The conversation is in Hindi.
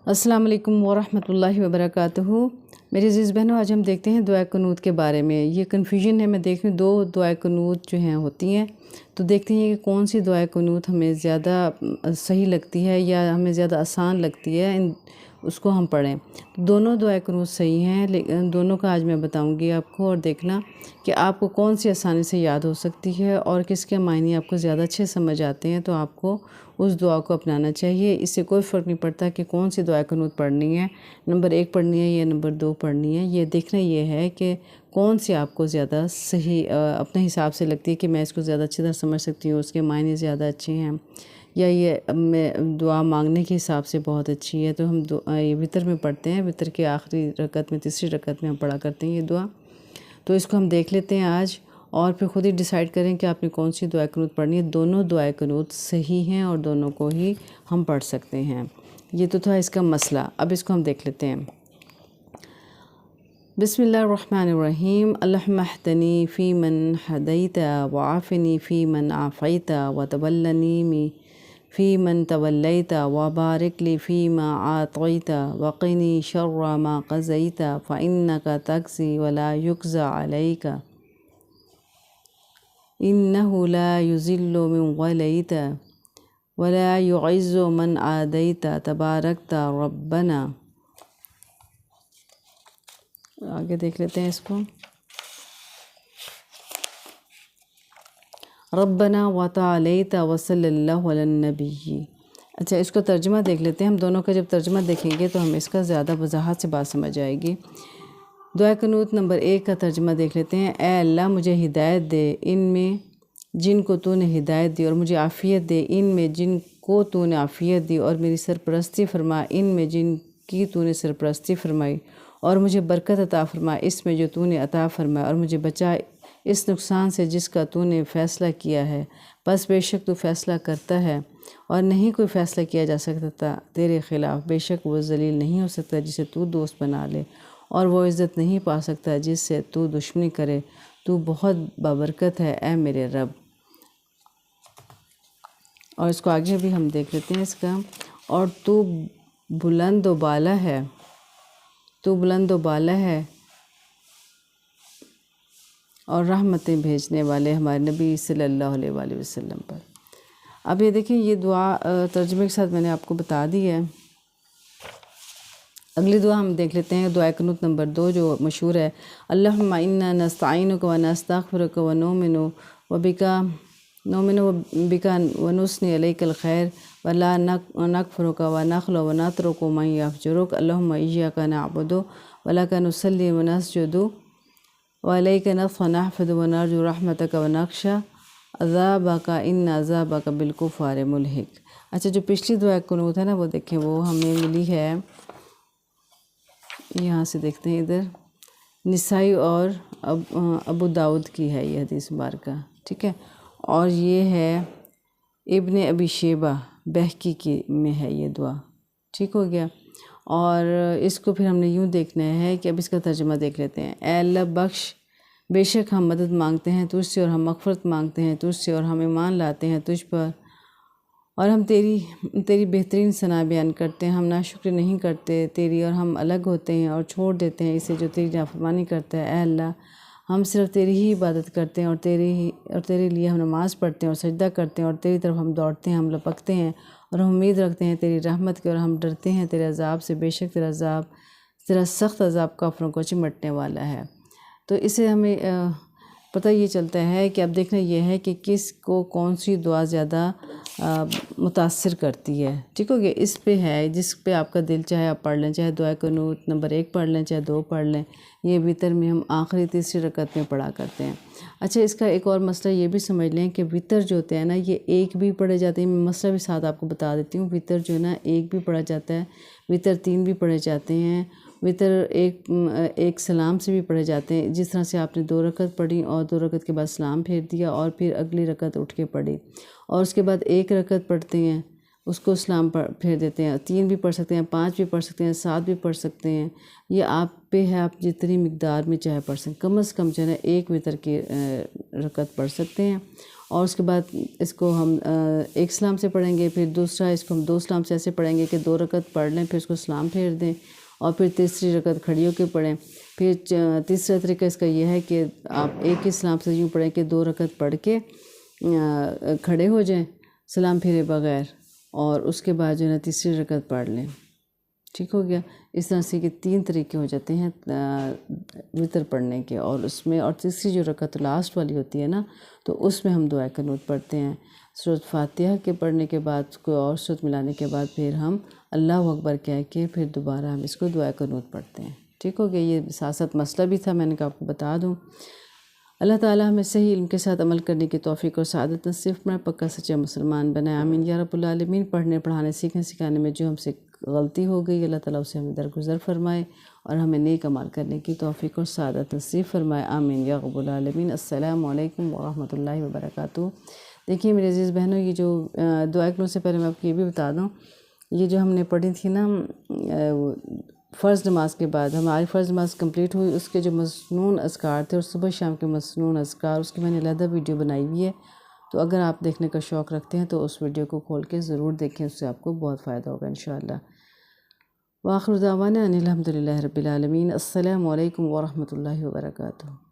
अस्सलाम वालेकुम वरहमतुल्लाहि वबरकातुहू। मेरी अज़ीज़ बहनों, आज हम देखते हैं दुआ कुनूत के बारे में। ये कन्फ्यूजन है, मैं देख रही हूँ 2 दुआ कुनूत जो हैं होती हैं, तो देखते हैं कि कौन सी दुआ कुनूत हमें ज़्यादा सही लगती है या हमें ज़्यादा आसान लगती है, उसको हम पढ़ें। तो दोनों दुआ कुनूत सही हैं, लेकिन दोनों का आज मैं बताऊँगी आपको, और देखना कि आपको कौन सी आसानी से याद हो सकती है और किसके मायने आपको ज़्यादा अच्छे समझ आते हैं, तो आपको उस दुआ को अपनाना चाहिए। इससे कोई फ़र्क नहीं पड़ता कि कौन सी दुआ कुनूत पढ़नी है, नंबर 1 पढ़नी है या नंबर 2 पढ़नी है। ये देखना ये है कि कौन सी आपको ज़्यादा सही अपने हिसाब से लगती है कि मैं इसको ज़्यादा अच्छी तरह समझ सकती हूँ, उसके मायने ज़्यादा अच्छे हैं, या ये मैं दुआ मांगने के हिसाब से बहुत अच्छी है। तो हम ये वितर में पढ़ते हैं, वितर के आखिरी रकत में, तीसरी रकत में हम पढ़ा करते हैं ये दुआ। तो इसको हम देख लेते हैं आज, और फिर ख़ुद ही डिसाइड करें कि आपने कौन सी दुआ कुनूत पढ़नी है। दोनों दुआ कुनूत सही हैं और दोनों को ही हम पढ़ सकते हैं। ये तो था इसका मसला। अब इसको हम देख लेते हैं। बिस्मिल्लाहिर्रहमानिर्रहीम। अल्लाहुम्मा अहदिनी फ़ीमन हदैता वआफ़िनी फ़ीमन आफ़ैता वतवल्लनी फ़ीमन तवल्लैता वबारिक ली फ़ीमा आतैता वक़िनी शर्रा मा क़ज़ैता फ़इन्नका तक़ज़ी वला युक़ज़ा अलैका इन्नहु ला युज़िल्लु मन वलैता वला युइज़्ज़ु मन आदैता तबारकता रब्बना। आगे देख लेते हैं इसको। रब्बना व तआलैता व सल्लल्लाहु अला नबी। अच्छा, इसको तर्जुमा देख लेते हैं। हम दोनों का जब तर्जुमा देखेंगे तो हमें इसका ज़्यादा वजाहत से बात समझ आएगी। दुआ कुनूत नंबर 1 का तर्जुमा देख लेते हैं। ए अल्लाह, मुझे हिदायत दे इनमें जिनको तूने हिदायत दी, और मुझे आफ़ियत दे इनमें जिनको तूने आफ़ियत दी, और मेरी सरपरस्ती फरमा इनमें जिनकी तूने सरपरस्ती फरमाई, और मुझे बरकत अता फरमा इसमें जो तूने अता फरमाया, और मुझे बचा इस नुकसान से जिसका तूने फ़ैसला किया है। बस बेशक तू फ़ैसला करता है और नहीं कोई फ़ैसला किया जा सकता तेरे ख़िलाफ़। बेशक वो ज़लील नहीं हो सकता जिसे तू दोस्त बना ले, और वो इज़्ज़त नहीं पा सकता जिससे तू दुश्मनी करे। तू बहुत बाबरकत है ए मेरे रब। और इसको आगे भी हम देख लेते हैं इसका। और तू बुलंद व बाला है, तू बुलंद व बाला है और रहमतें भेजने वाले हमारे नबी सल्लल्लाहु अलैहि वसल्लम पर। अब ये देखिए, ये दुआ तर्जुमे के साथ मैंने आपको बता दी है। अगली दुआ हम देख लेते हैं, दुआ कुनूत नंबर 2 जो मशहूर है। अल्लाहुम्मा इन्ना नस्तईनुका व नस्तगफिरुका व नुमिनु बिका व नुस्नी अलैकल खैर व ला नकफुरुका व नखलु व नतरुकु मन यफजुरुक। अल्लाहुम्मा इय्याका नअबुदु व लका नुसल्ली व नसजुदु व अलैका नहफदु व नरजु रहमतका व नख्शा अज़ाबका इन्ना अज़ाबका बिलकुफ़ारि मुल्हिक। अच्छा, जो पिछली दुआ कुनूत है ना, वो देखें, वो हमें मिली है, यहाँ से देखते हैं, इधर निसाई और अबू दाऊद की है ये हदीस मुबारका, ठीक है। और ये है इब्ने अबी शेबा बहकी की में है ये दुआ, ठीक हो गया। और इसको फिर हमने यूँ देखना है कि अब इसका तर्जुमा देख लेते हैं। ए अल्लाह बख्श, बेशक हम मदद मांगते हैं तुझसे, और हम मग़फ़िरत मांगते हैं तुझसे, और हम ईमान लाते हैं तुझ पर, और हम तेरी बेहतरीन सना बयान करते हैं। हम नाशुक्री नहीं करते तेरी, और हम अलग होते हैं और छोड़ देते हैं इसे जो तेरी नाफरमानी करता है। ए अल्लाह, हम सिर्फ़ तेरी ही इबादत करते हैं, और तेरे लिए हम नमाज़ पढ़ते हैं और सजदा करते हैं, और तेरी तरफ हम दौड़ते हैं, हम लपकते हैं, और हम उम्मीद रखते हैं तेरी रहमत की, और हम डरते हैं तेरे अज़ाब से। बेशक तेरा सख्त अज़ाब काफ़िरों को चिमटने वाला है। तो इससे हमें पता ये चलता है कि अब देखना ये है कि किस को कौन सी दुआ ज़्यादा मुतासिर करती है, ठीक हो गया। इस पे है, जिस पे आपका दिल चाहे आप पढ़ लें, चाहे दुआ कुनूत नंबर 1 पढ़ लें, चाहे 2 पढ़ लें। ये वितर में हम आखिरी तीसरी रकत में पढ़ा करते हैं। अच्छा, इसका एक और मसला ये भी समझ लें कि वितर जो होते हैं ना, ये 1 भी पढ़े जाते हैं। मैं मसला भी साथ आपको बता देती हूँ। वितर जो है ना, 1 भी पढ़ा जाता है, वितर 3 भी पढ़े जाते हैं, वितर एक सलाम से भी पढ़े जाते हैं। जिस तरह से आपने 2 रकत पढ़ी और 2 रकत के बाद सलाम फेर दिया, और फिर अगली रकत उठ के पढ़ी, और उसके बाद 1 रकत पढ़ते हैं, उसको सलाम फेर देते हैं। 3 भी पढ़ सकते हैं, 5 भी पढ़ सकते हैं, 7 भी पढ़ सकते हैं। ये आप पे है, आप जितनी मिक़दार में चाहे पढ़ सकते, कम से कम जो है 1 वितर की रकत पढ़ सकते हैं। और उसके बाद इसको हम एक सलाम से पढ़ेंगे, फिर दूसरा इसको हम 2 सलाम से ऐसे पढ़ेंगे कि 2 रकत पढ़ लें, फिर उसको सलाम फेर दें और फिर तीसरी रकत खड़ी होकर पढ़ें। फिर तीसरा तरीका इसका यह है कि आप एक ही सलाम से यूँ पढ़ें कि 2 रकत पढ़ के खड़े हो जाएं सलाम फेरे बगैर, और उसके बाद जो है ना तीसरी रकत पढ़ लें। ठीक हो गया। इस तरह से कि 3 तरीके हो जाते हैं वितर पढ़ने के। और उसमें और तीसरी जो रकत लास्ट वाली होती है ना, तो उसमें हम दुआ क़ुनूत पढ़ते हैं। सूरत फातिहा के पढ़ने के बाद कोई और सूरत मिलाने के बाद फिर हम अल्लाहु अकबर कह के फिर दोबारा हम इसको दुआ क़ुनूत पढ़ते हैं। ठीक हो गया। ये साथ साथ मसला भी था, मैंने कहा आपको बता दूँ। अल्लाह ताला हमें सही इल्म के साथ अमल करने की तौफ़ीक़ और सआदत नसीब फरमाए, पक्का सच्चा मुसलमान बनाए, आमीन या रब्बुल आलमीन। पढ़ने पढ़ाने सीखने सिखाने में जो हमसे गलती हो गई, अल्लाह ताला उसे हमें दरगुज़र फरमाए और हमें नेक अमाल करने की तौफ़ीक़ और सआदत नसीब फरमाए, आमीन या रब्बुल आलमीन। अस्सलामु अलैकुम व रहमतुल्लाहि व बरकातुहू। देखिए मेरे अज़ीज़ बहनों, ये जो दुआ क़ुनूत से पहले मैं आपको ये भी बता दूँ, ये जो हमने पढ़ी थी ना फ़र्ज़ नमाज के बाद, हमारी फ़र्ज़ नमाज कंप्लीट हुई, उसके जो मसनून अज़कार थे और सुबह शाम के मसनून अज़कार, उसकी मैंने अलहदा वीडियो बनाई हुई है। तो अगर आप देखने का शौक़ रखते हैं तो उस वीडियो को खोल के ज़रूर देखें, उससे आपको बहुत फ़ायदा होगा इंशाअल्लाह। व आख़िरु दावाना अनिल हम्दुलिल्लाहि रब्बिल आलमीन। अस्सलामु अलैकुम व रहमतुल्लाहि व बरकातुहू।